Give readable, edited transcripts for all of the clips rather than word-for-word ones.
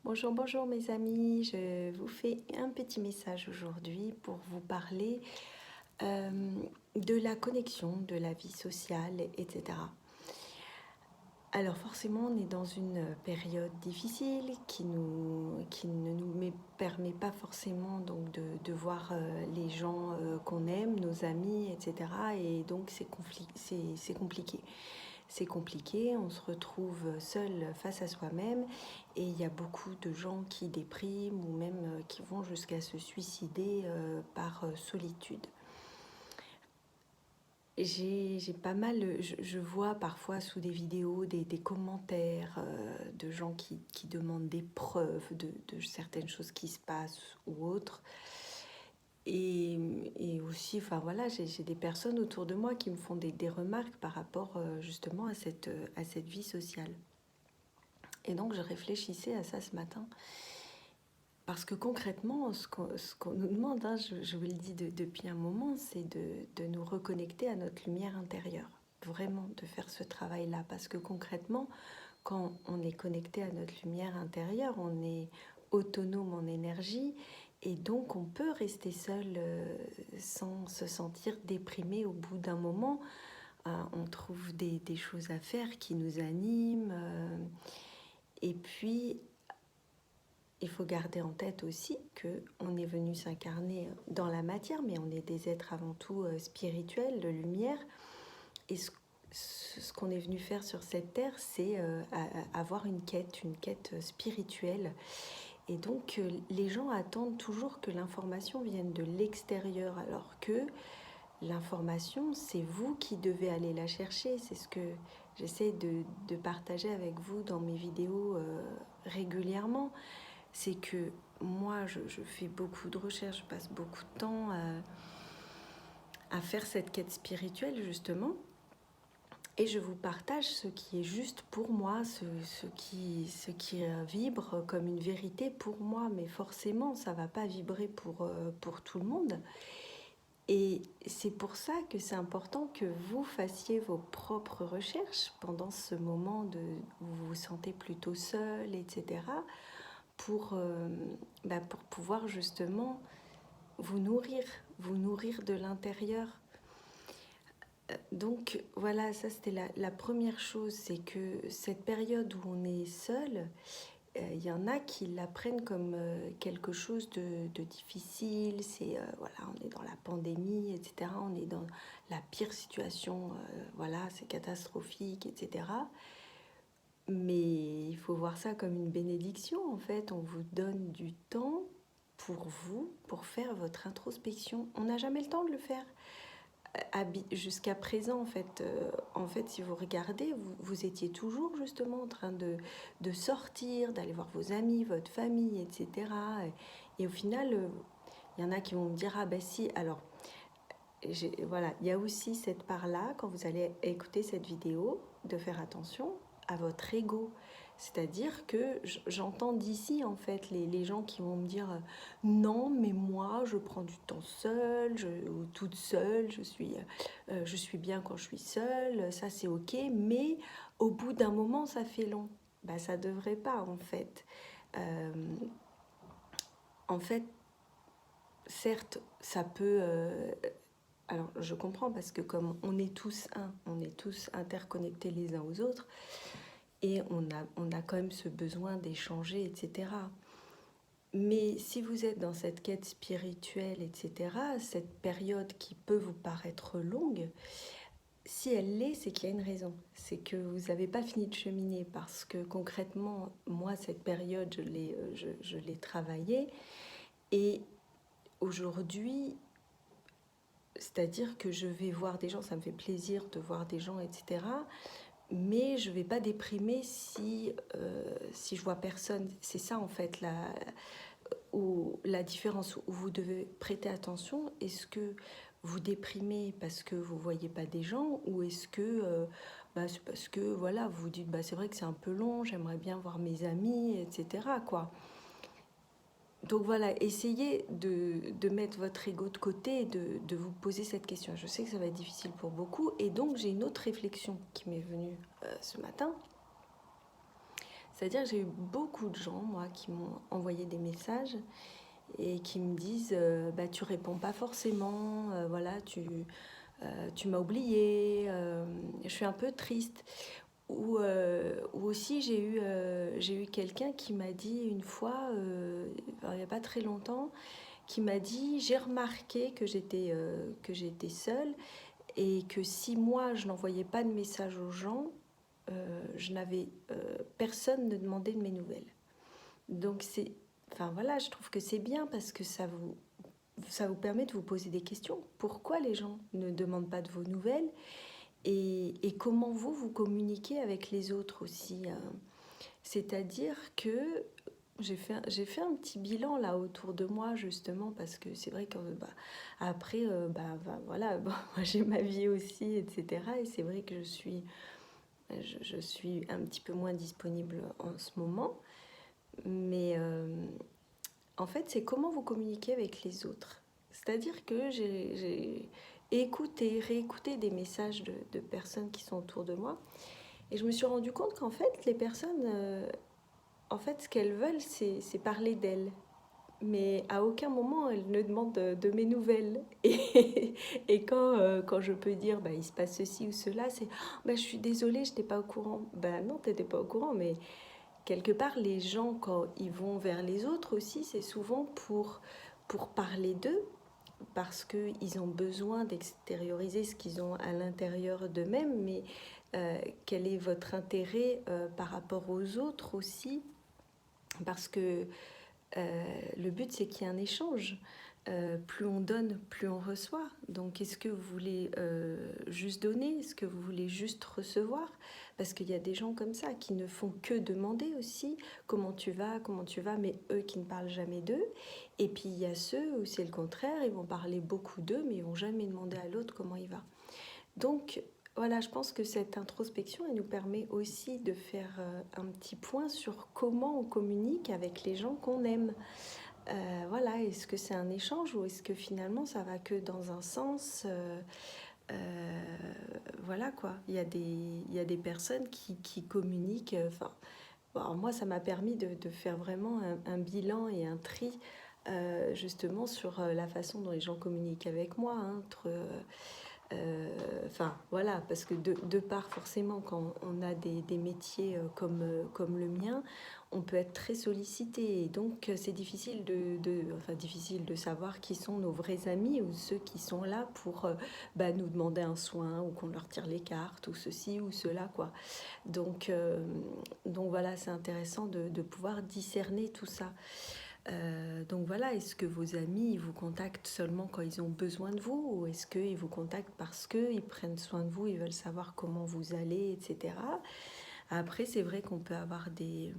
Bonjour, bonjour mes amis, je vous fais un petit message aujourd'hui pour vous parler euh, de la connexion, de la vie sociale, etc. Alors forcément, on est dans une période difficile qui ne permet pas forcément donc de voir les gens qu'on aime, nos amis, etc. Et donc c'est compliqué. C'est compliqué, on se retrouve seul face à soi-même et il y a beaucoup de gens qui dépriment ou même qui vont jusqu'à se suicider par solitude. J'ai pas mal, je vois parfois sous des vidéos des commentaires de gens qui demandent des preuves de certaines choses qui se passent ou autres. Et aussi, enfin voilà, j'ai des personnes autour de moi qui me font des remarques par rapport justement à cette vie sociale. Et donc je réfléchissais à ça ce matin. Parce que concrètement, ce qu'on nous demande, hein, je vous le dis depuis un moment, c'est de nous reconnecter à notre lumière intérieure. Vraiment de faire ce travail-là. Parce que concrètement, quand on est connecté à notre lumière intérieure, on est autonome en énergie et donc on peut rester seul sans se sentir déprimé au bout d'un moment. On trouve des choses à faire qui nous animent. Et puis, il faut garder en tête aussi qu'on est venu s'incarner dans la matière, mais on est des êtres avant tout spirituels, de lumière. Et ce qu'on est venu faire sur cette terre, c'est avoir une quête spirituelle. Et donc, les gens attendent toujours que l'information vienne de l'extérieur, alors que l'information, c'est vous qui devez aller la chercher. C'est ce que j'essaie de partager avec vous dans mes vidéos régulièrement. C'est que moi, je fais beaucoup de recherches, je passe beaucoup de temps à faire cette quête spirituelle, justement. Et je vous partage ce qui est juste pour moi, ce qui vibre comme une vérité pour moi. Mais forcément, ça ne va pas vibrer pour tout le monde. Et c'est pour ça que c'est important que vous fassiez vos propres recherches pendant ce moment où vous vous sentez plutôt seul, etc. Pour pouvoir justement vous nourrir de l'intérieur. Donc voilà, ça c'était la première chose, c'est que cette période où on est seul, il y en a qui la prennent comme quelque chose de difficile. C'est voilà, on est dans la pandémie, etc. On est dans la pire situation, voilà, c'est catastrophique, etc. Mais il faut voir ça comme une bénédiction, en fait. On vous donne du temps pour vous, pour faire votre introspection. On n'a jamais le temps de le faire jusqu'à présent, en fait, si vous regardez, vous étiez toujours justement en train de sortir, d'aller voir vos amis, votre famille, etc. Et au final, il y en a qui vont me dire, ah ben si, alors, voilà, il y a aussi cette part-là, quand vous allez écouter cette vidéo, de faire attention à votre ego. C'est-à-dire que j'entends d'ici, en fait, les gens qui vont me dire non, mais moi, je prends du temps seule, ou toute seule, je suis bien quand je suis seule, ça c'est ok, mais au bout d'un moment, ça fait long. Bah, ça devrait pas, en fait. Euh, en fait, certes, ça peut... alors, je comprends parce que comme on est tous un, on est tous interconnectés les uns aux autres, et on a quand même ce besoin d'échanger, etc. Mais si vous êtes dans cette quête spirituelle, etc., cette période qui peut vous paraître longue, si elle l'est, c'est qu'il y a une raison. C'est que vous n'avez pas fini de cheminer parce que concrètement, moi, cette période, je l'ai travaillée. Et aujourd'hui, c'est-à-dire que je vais voir des gens, ça me fait plaisir de voir des gens, etc. Mais je ne vais pas déprimer si je vois personne. C'est ça en fait la différence où vous devez prêter attention. Est-ce que vous déprimez parce que vous ne voyez pas des gens, ou est-ce que c'est parce que voilà, vous vous dites c'est vrai que c'est un peu long, j'aimerais bien voir mes amis, etc. quoi. Donc voilà, essayez de mettre votre ego de côté et de vous poser cette question. Je sais que ça va être difficile pour beaucoup, et donc j'ai une autre réflexion qui m'est venue ce matin. C'est-à-dire que j'ai eu beaucoup de gens, moi, qui m'ont envoyé des messages et qui me disent bah, tu réponds pas forcément, voilà, tu m'as oublié, je suis un peu triste. Ou aussi j'ai eu quelqu'un qui m'a dit une fois, il n'y a pas très longtemps, qui m'a dit j'ai remarqué que j'étais seule et que si moi je n'envoyais pas de message aux gens, je n'avais personne ne demandait de mes nouvelles. Donc enfin voilà, je trouve que c'est bien parce que ça vous permet de vous poser des questions. Pourquoi les gens ne demandent pas de vos nouvelles et comment vous communiquez avec les autres aussi. C'est-à-dire que j'ai fait un petit bilan là autour de moi justement parce que c'est vrai que bah, après, voilà, bon, moi j'ai ma vie aussi, etc. Et c'est vrai que je suis un petit peu moins disponible en ce moment. Mais en fait, c'est comment vous communiquez avec les autres. C'est-à-dire que j'ai écouté, réécouté des messages de personnes qui sont autour de moi. Et je me suis rendu compte qu'en fait, les personnes, en fait, ce qu'elles veulent, c'est parler d'elles. Mais à aucun moment, elles ne demandent de mes nouvelles. Et quand je peux dire, bah, il se passe ceci ou cela, c'est bah, je suis désolée, je n'étais pas au courant. Ben non, tu n'étais pas au courant, mais quelque part, les gens, quand ils vont vers les autres aussi, c'est souvent pour parler d'eux, parce qu'ils ont besoin d'extérioriser ce qu'ils ont à l'intérieur d'eux-mêmes, mais quel est votre intérêt par rapport aux autres aussi? Parce que le but, c'est qu'il y ait un échange. Plus on donne, plus on reçoit. Donc, est-ce que vous voulez juste donner? Est-ce que vous voulez juste recevoir? Parce qu'il y a des gens comme ça qui ne font que demander aussi comment tu vas, mais eux qui ne parlent jamais d'eux. Et puis, il y a ceux où c'est le contraire, ils vont parler beaucoup d'eux, mais ils vont jamais demander à l'autre comment il va. Donc, voilà, je pense que cette introspection, elle nous permet aussi de faire un petit point sur comment on communique avec les gens qu'on aime. Voilà, est-ce que c'est un échange ou est-ce que finalement ça va que dans un sens voilà quoi, il y a des personnes qui communiquent. Enfin, bon, alors moi, ça m'a permis de faire vraiment un bilan et un tri justement sur la façon dont les gens communiquent avec moi, hein, entre enfin voilà, parce que de part forcément quand on a des métiers comme le mien, on peut être très sollicité et donc c'est difficile enfin, difficile de savoir qui sont nos vrais amis ou ceux qui sont là pour bah, nous demander un soin ou qu'on leur tire les cartes ou ceci ou cela quoi. Donc, donc voilà, c'est intéressant de pouvoir discerner tout ça. Donc voilà, est-ce que vos amis ils vous contactent seulement quand ils ont besoin de vous ou est-ce qu'ils vous contactent parce qu'ils prennent soin de vous, ils veulent savoir comment vous allez, etc. Après, c'est vrai qu'on peut avoir des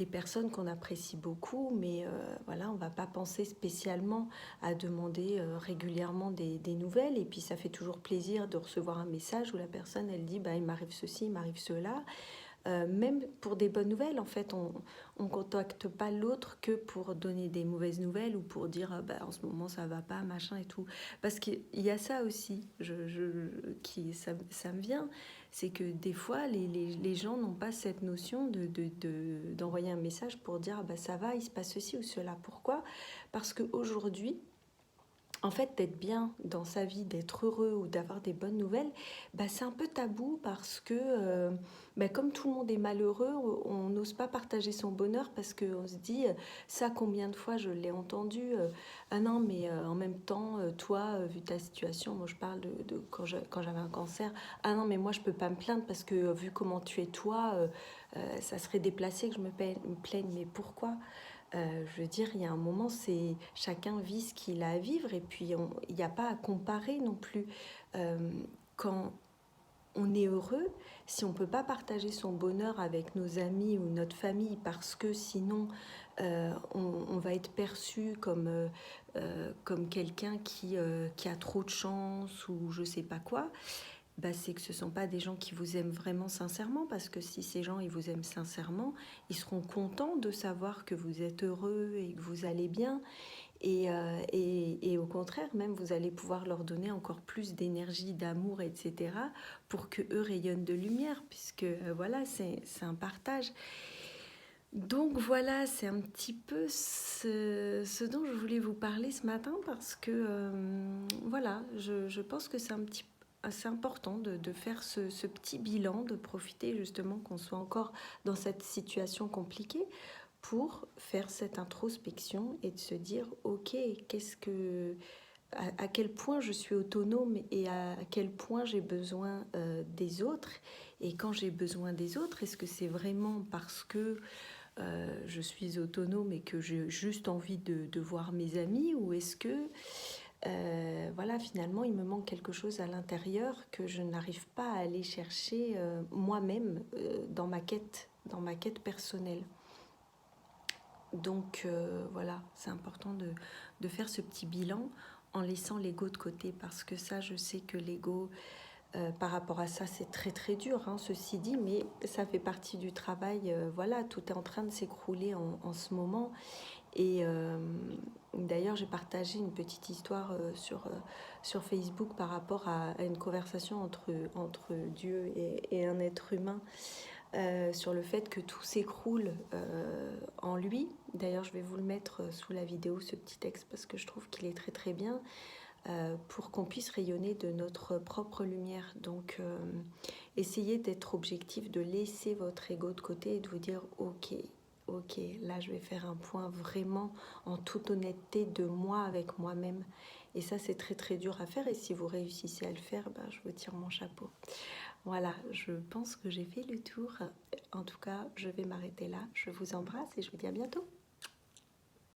personnes qu'on apprécie beaucoup, mais voilà, on ne va pas penser spécialement à demander régulièrement des nouvelles. Et puis ça fait toujours plaisir de recevoir un message où la personne, elle dit, bah, il m'arrive ceci, il m'arrive cela. Même pour des bonnes nouvelles, en fait, on ne contacte pas l'autre que pour donner des mauvaises nouvelles ou pour dire bah, en ce moment ça va pas, machin et tout. Parce qu'il y a ça aussi, ça me vient, c'est que des fois les gens n'ont pas cette notion d'envoyer un message pour dire bah, ça va, il se passe ceci ou cela. Pourquoi? Parce qu'aujourd'hui, en fait, d'être bien dans sa vie, d'être heureux ou d'avoir des bonnes nouvelles, bah, c'est un peu tabou parce que bah, comme tout le monde est malheureux, on n'ose pas partager son bonheur parce qu'on se dit, ça combien de fois je l'ai entendu, ah non mais en même temps, toi, vu ta situation, moi je parle de quand j'avais un cancer, ah non mais moi je peux pas me plaindre parce que vu comment tu es toi, ça serait déplacé que je me plaigne, mais pourquoi? Je veux dire, il y a un moment, c'est chacun vit ce qu'il a à vivre et puis il n'y a pas à comparer non plus. Quand on est heureux, si on ne peut pas partager son bonheur avec nos amis ou notre famille parce que sinon on va être perçu comme quelqu'un qui a trop de chance ou je ne sais pas quoi, bah, c'est que ce ne sont pas des gens qui vous aiment vraiment sincèrement, parce que si ces gens ils vous aiment sincèrement, ils seront contents de savoir que vous êtes heureux et que vous allez bien. Et au contraire, même vous allez pouvoir leur donner encore plus d'énergie, d'amour, etc., pour que eux rayonnent de lumière, puisque voilà, c'est un partage. Donc voilà, c'est un petit peu ce dont je voulais vous parler ce matin parce que voilà, je pense que c'est un petit assez important de faire ce petit bilan, de profiter justement qu'on soit encore dans cette situation compliquée pour faire cette introspection et de se dire ok, à quel point je suis autonome et à quel point j'ai besoin des autres. Et quand j'ai besoin des autres, est-ce que c'est vraiment parce que je suis autonome et que j'ai juste envie de voir mes amis, ou est-ce que voilà, finalement il me manque quelque chose à l'intérieur que je n'arrive pas à aller chercher moi-même dans ma quête personnelle. Donc voilà, c'est important de faire ce petit bilan en laissant l'ego de côté, parce que ça, je sais que l'ego, par rapport à ça, c'est très très dur, hein, ceci dit, mais ça fait partie du travail. Voilà, tout est en train de s'écrouler en ce moment. Et d'ailleurs, j'ai partagé une petite histoire sur Facebook par rapport à une conversation entre Dieu et un être humain, sur le fait que tout s'écroule en lui. D'ailleurs, je vais vous le mettre sous la vidéo, ce petit texte, parce que je trouve qu'il est très très bien, pour qu'on puisse rayonner de notre propre lumière. Donc, essayez d'être objectif, de laisser votre ego de côté et de vous dire ok, ok, là je vais faire un point vraiment en toute honnêteté de moi avec moi-même. Et ça, c'est très très dur à faire, et si vous réussissez à le faire, ben, je vous tire mon chapeau. Voilà, je pense que j'ai fait le tour. En tout cas, je vais m'arrêter là. Je vous embrasse et je vous dis à bientôt.